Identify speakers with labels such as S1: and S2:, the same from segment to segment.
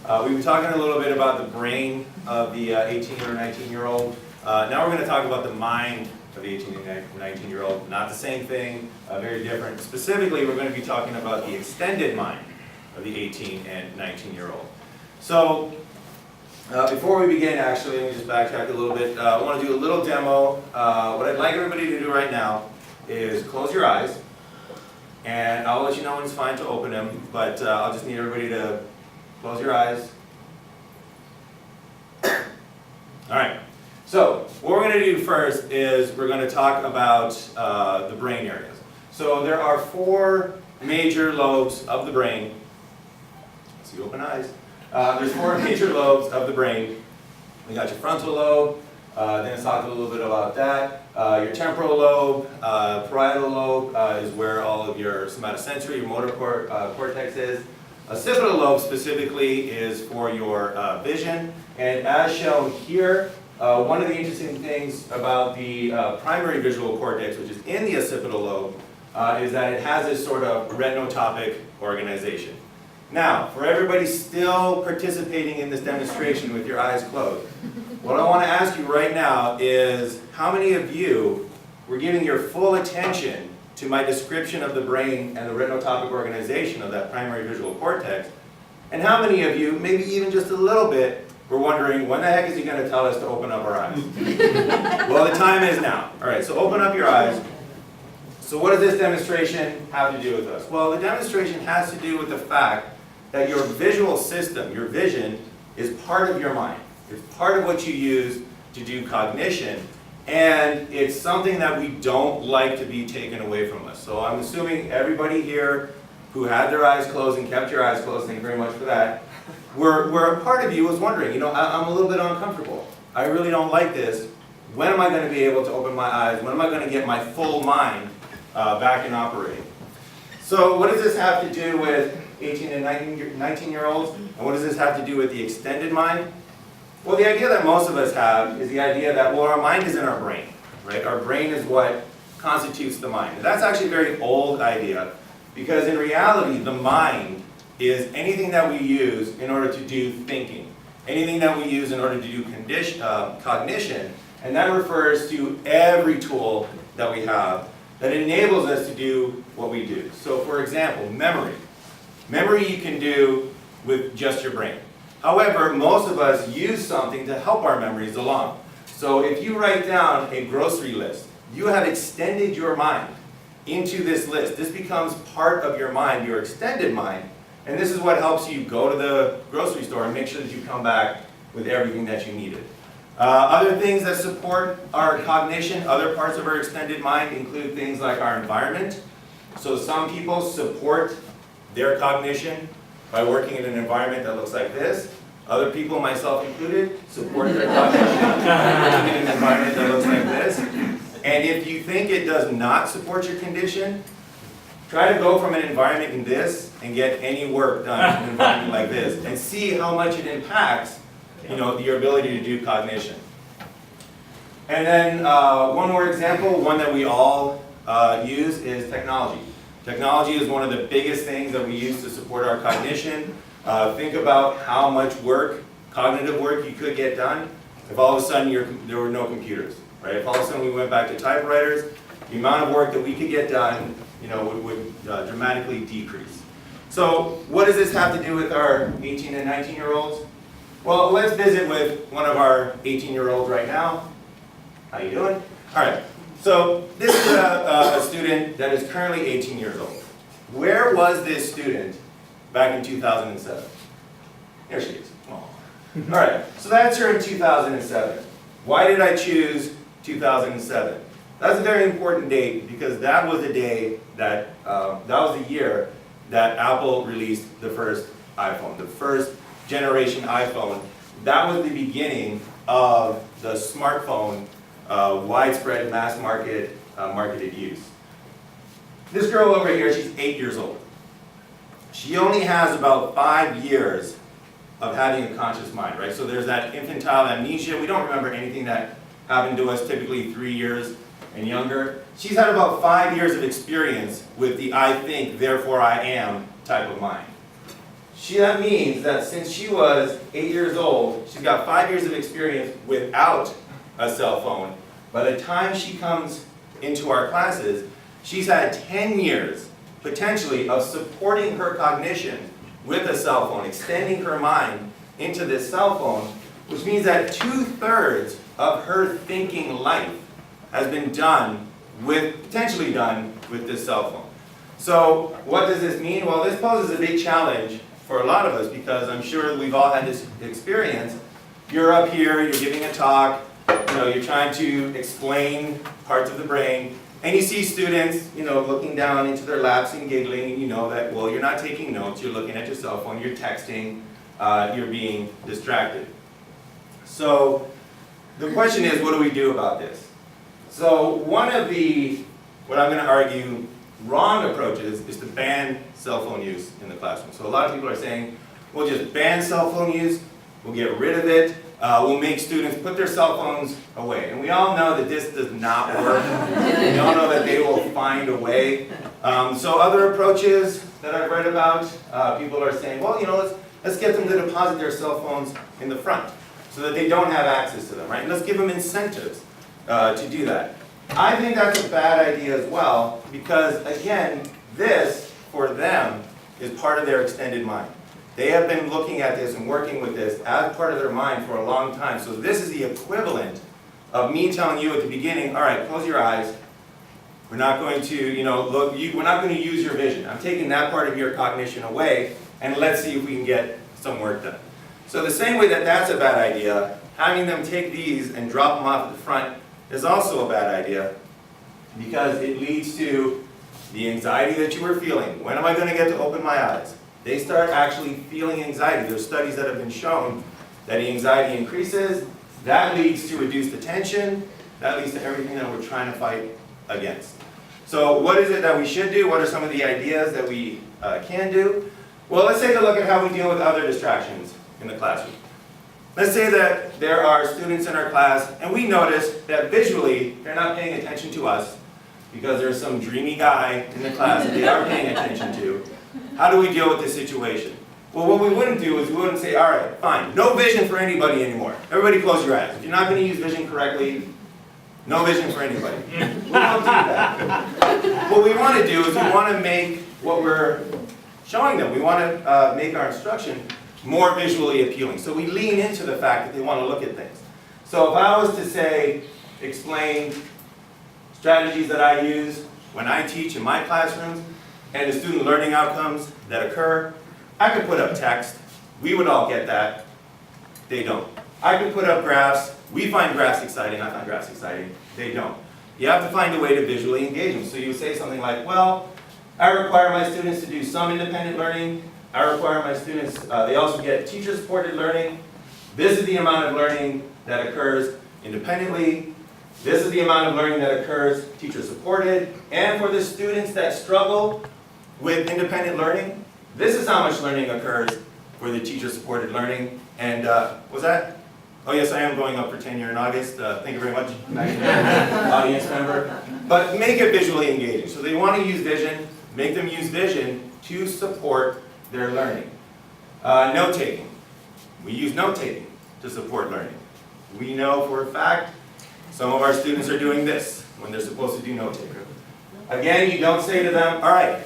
S1: We've been talking a little bit about the brain of the 18 or 19-year-old. Now we're going to talk about the mind of the 18 and 19-year-old. Not the same thing, very different. Specifically, we're going to be talking about the extended mind of the 18 and 19-year-old. So, before we begin, actually, let me just backtrack a little bit. I want to do a little demo. What I'd like everybody to do right now is close your eyes. And I'll let you know when it's fine to open them, but I'll just need everybody to close your eyes. Alright, so what we're going to do first is we're going to talk about the brain areas. So there are 4 major lobes of the brain. So you open eyes. There's 4 major lobes of the brain. We got your frontal lobe, then let's talk a little bit about that. Your temporal lobe, parietal lobe is where all of your somatosensory, your motor cortex is. Occipital lobe specifically is for your vision. And as shown here, one of the interesting things about the primary visual cortex, which is in the occipital lobe, is that it has this sort of retinotopic organization. Now, for everybody still participating in this demonstration with your eyes closed, what I want to ask you right now is how many of you were giving your full attention to my description of the brain and the retinotopic organization of that primary visual cortex, and how many of you, maybe even just a little bit, were wondering, when the heck is he going to tell us to open up our eyes? Well, the time is now. All right, so open up your eyes. So what does this demonstration have to do with us? Well, the demonstration has to do with the fact that your visual system, your vision, is part of your mind. It's part of what you use to do cognition, and it's something that we don't like to be taken away from us. So I'm assuming everybody here who had their eyes closed and kept your eyes closed, thank you very much for that, where a part of you was wondering, you know, I'm a little bit uncomfortable. I really don't like this. When am I going to be able to open my eyes? When am I going to get my full mind back in operating? So what does this have to do with 18 and 19-year-olds? And what does this have to do with the extended mind? Well, the idea that most of us have is the idea that, well, our mind is in our brain, right? Our brain is what constitutes the mind. And that's actually a very old idea, because in reality, the mind is anything that we use in order to do thinking, anything that we use in order to do cognition, and that refers to every tool that we have that enables us to do what we do. So, for example, memory. Memory you can do with just your brain. However, most of us use something to help our memories along. So if you write down a grocery list, you have extended your mind into this list. This becomes part of your mind, your extended mind, and this is what helps you go to the grocery store and make sure that you come back with everything that you needed. Other things that support our cognition, other parts of our extended mind include things like our environment. So some people support their cognition by working in an environment that looks like this. Other people, myself included, support their cognition by working in an environment that looks like this. And if you think it does not support your condition, try to go from an environment in this and get any work done in an environment like this and see how much it impacts, you know, your ability to do cognition. And then one more example, one that we all use, is technology. Technology is one of the biggest things that we use to support our cognition. Think about how much work, cognitive work, you could get done if all of a sudden there were no computers, right? If all of a sudden we went back to typewriters, the amount of work that we could get done, you know, would dramatically decrease. So what does this have to do with our 18 and 19-year-olds? Well, let's visit with one of our 18-year-olds right now. How you doing? All right. So this is a student that is currently 18 years old. Where was this student back in 2007? There she is. Oh. All right, so that's her in 2007. Why did I choose 2007? That's a very important date because that was the day that, that was the year that Apple released the first iPhone, the first generation iPhone. That was the beginning of the smartphone widespread mass marketed use. This girl over here, she's 8 years old. She only has about 5 years of having a conscious mind, right? So there's that infantile amnesia. We don't remember anything that happened to us, typically 3 years and younger. She's had about 5 years of experience with the I think, therefore I am type of mind. that means that since she was 8 years old, she's got 5 years of experience without a cell phone. By the time she comes into our classes, she's had 10 years, potentially, of supporting her cognition with a cell phone, extending her mind into this cell phone, which means that 2/3 of her thinking life has been done with, potentially done with this cell phone. So what does this mean? Well, this poses a big challenge for a lot of us, because I'm sure we've all had this experience. You're up here, you're giving a talk, you're trying to explain parts of the brain, and you see students, looking down into their laps and giggling, and you know that, well, you're not taking notes, you're looking at your cell phone, you're texting, you're being distracted. So the question is, what do we do about this? So one of the, what I'm going to argue, wrong approaches is to ban cell phone use in the classroom. So a lot of people are saying, we'll just ban cell phone use, we'll get rid of it, we'll make students put their cell phones away. And we all know that this does not work. We all know that they will find a way. So other approaches that I've read about, people are saying, well, let's get them to deposit their cell phones in the front so that they don't have access to them, right? And let's give them incentives to do that. I think that's a bad idea as well, because again, this, for them, is part of their extended mind. They have been looking at this and working with this as part of their mind for a long time. So this is the equivalent of me telling you at the beginning, all right, close your eyes. We're not going to, we're not going to use your vision. I'm taking that part of your cognition away, and let's see if we can get some work done. So the same way that that's a bad idea, having them take these and drop them off at the front is also a bad idea, because it leads to the anxiety that you were feeling. When am I going to get to open my eyes? They start actually feeling anxiety. There's studies that have been shown that the anxiety increases. That leads to reduced attention. That leads to everything that we're trying to fight against. So what is it that we should do? What are some of the ideas that we can do? Well, let's take a look at how we deal with other distractions in the classroom. Let's say that there are students in our class, and we notice that visually they're not paying attention to us because there's some dreamy guy in the class that they are paying attention to. How do we deal with this situation? Well, what we wouldn't do is we wouldn't say, all right, fine, no vision for anybody anymore. Everybody close your eyes. If you're not going to use vision correctly, no vision for anybody. We don't do that. What we want to do is we want to make what we're showing them, we want to make our instruction more visually appealing. So we lean into the fact that they want to look at things. So if I was to say, explain strategies that I use when I teach in my classrooms and the student learning outcomes that occur, I could put up text. We would all get that. They don't. I could put up graphs. We find graphs exciting. I find graphs exciting. They don't. You have to find a way to visually engage them. So you say something like, well, I require my students to do some independent learning. I require my students, they also get teacher-supported learning. This is the amount of learning that occurs independently. This is the amount of learning that occurs teacher-supported. And for the students that struggle with independent learning, this is how much learning occurs for the teacher-supported learning. And was that? Oh yes, I am going up for tenure in August. Thank you very much, audience member. But make it visually engaging. So they want to use vision, make them use vision to support their learning. Note-taking. We use note-taking to support learning. We know for a fact some of our students are doing this when they're supposed to do note-taking. Again, you don't say to them, all right,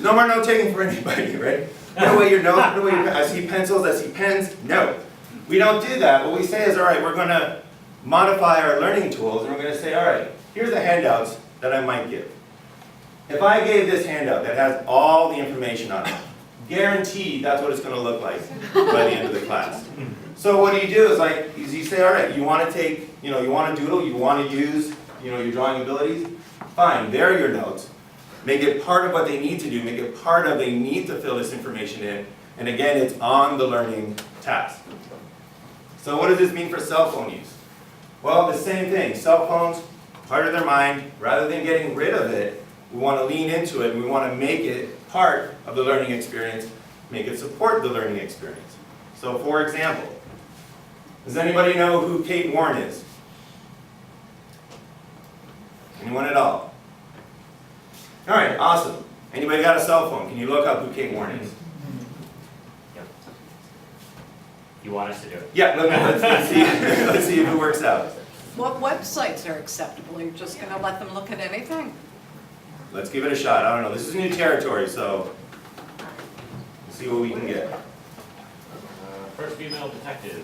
S1: no more note-taking for anybody, right? Put away your notes, put away your, I see pencils, I see pens. No. We don't do that. What we say is, all right, we're going to modify our learning tools, and we're going to say, all right, here's the handouts that I might give. If I gave this handout that has all the information on it, guaranteed that's what it's going to look like by the end of the class. So what you do is you say, all right, you want to take, you want to doodle, you want to use, your drawing abilities, fine, there are your notes. Make it part of what they need to do, make it part of they need to fill this information in, and again, it's on the learning task. So what does this mean for cell phone use? Well, the same thing, cell phones, part of their mind, rather than getting rid of it, we want to lean into it, and we want to make it part of the learning experience, make it support the learning experience. So for example, does anybody know who Kate Warren is? Anyone at all? All right, awesome. Anybody got a cell phone? Can you look up who Kate Warren is?
S2: You want us to do it?
S1: Yeah, let's see. Let's see if it works out.
S3: What websites are acceptable? You're just going to let them look at anything?
S1: Let's give it a shot. I don't know. This is new territory, so let's see what we can get.
S2: First female detective.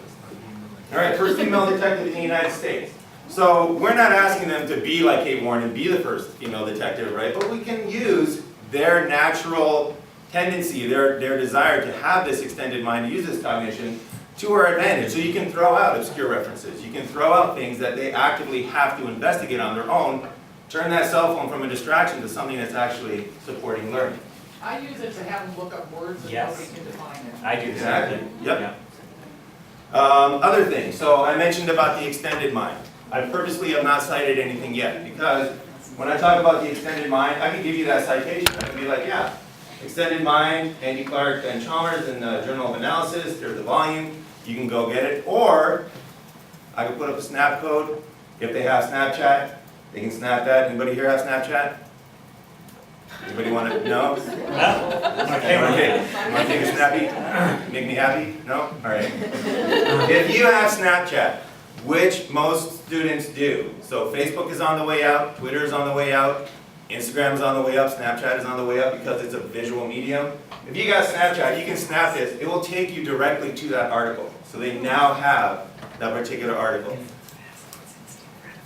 S1: All right, first female detective in the United States. So we're not asking them to be like Kate Warren and be the first female detective, right? But we can use their natural tendency, their desire to have this extended mind, to use this cognition to our advantage. So you can throw out obscure references. You can throw out things that they actively have to investigate on their own. Turn that cell phone from a distraction to something that's actually supporting learning.
S4: I use it to have them look up words and
S2: Yes.
S4: nobody can define it.
S2: I do
S1: Exactly.
S2: exactly.
S1: Yep. Other things. So I mentioned about the extended mind. I purposely have not cited anything yet because when I talk about the extended mind, I can give you that citation. I can be like, yeah, extended mind, Andy Clark and Chalmers in the Journal of Analysis. There's the volume. You can go get it. Or I can put up a snap code. If they have Snapchat, they can snap that. Anybody here have Snapchat? Anybody want to know? Okay. Want to take a snappy? Make me happy? No? All right. If you have Snapchat, which most students do, so Facebook is on the way out, Twitter is on the way out, Instagram is on the way up, Snapchat is on the way up because it's a visual medium. If you got Snapchat, you can snap this. It will take you directly to that article. So they now have that particular article.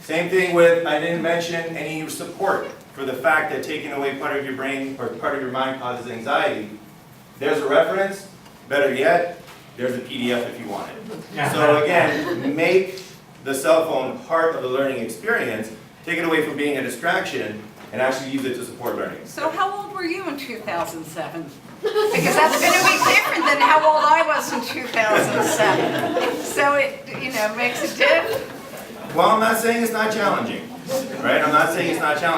S1: Same thing with, I didn't mention any support for the fact that taking away part of your brain or part of your mind causes anxiety. There's a reference, better yet, there's a PDF if you want it. So again, make the cell phone part of the learning experience, take it away from being a distraction, and actually use it to support learning.
S3: So how old were you in 2007? Because that's going to be different than how old I was in 2007. So it, makes a difference.
S1: Well, I'm not saying it's not challenging, right? I'm not saying it's not challenging.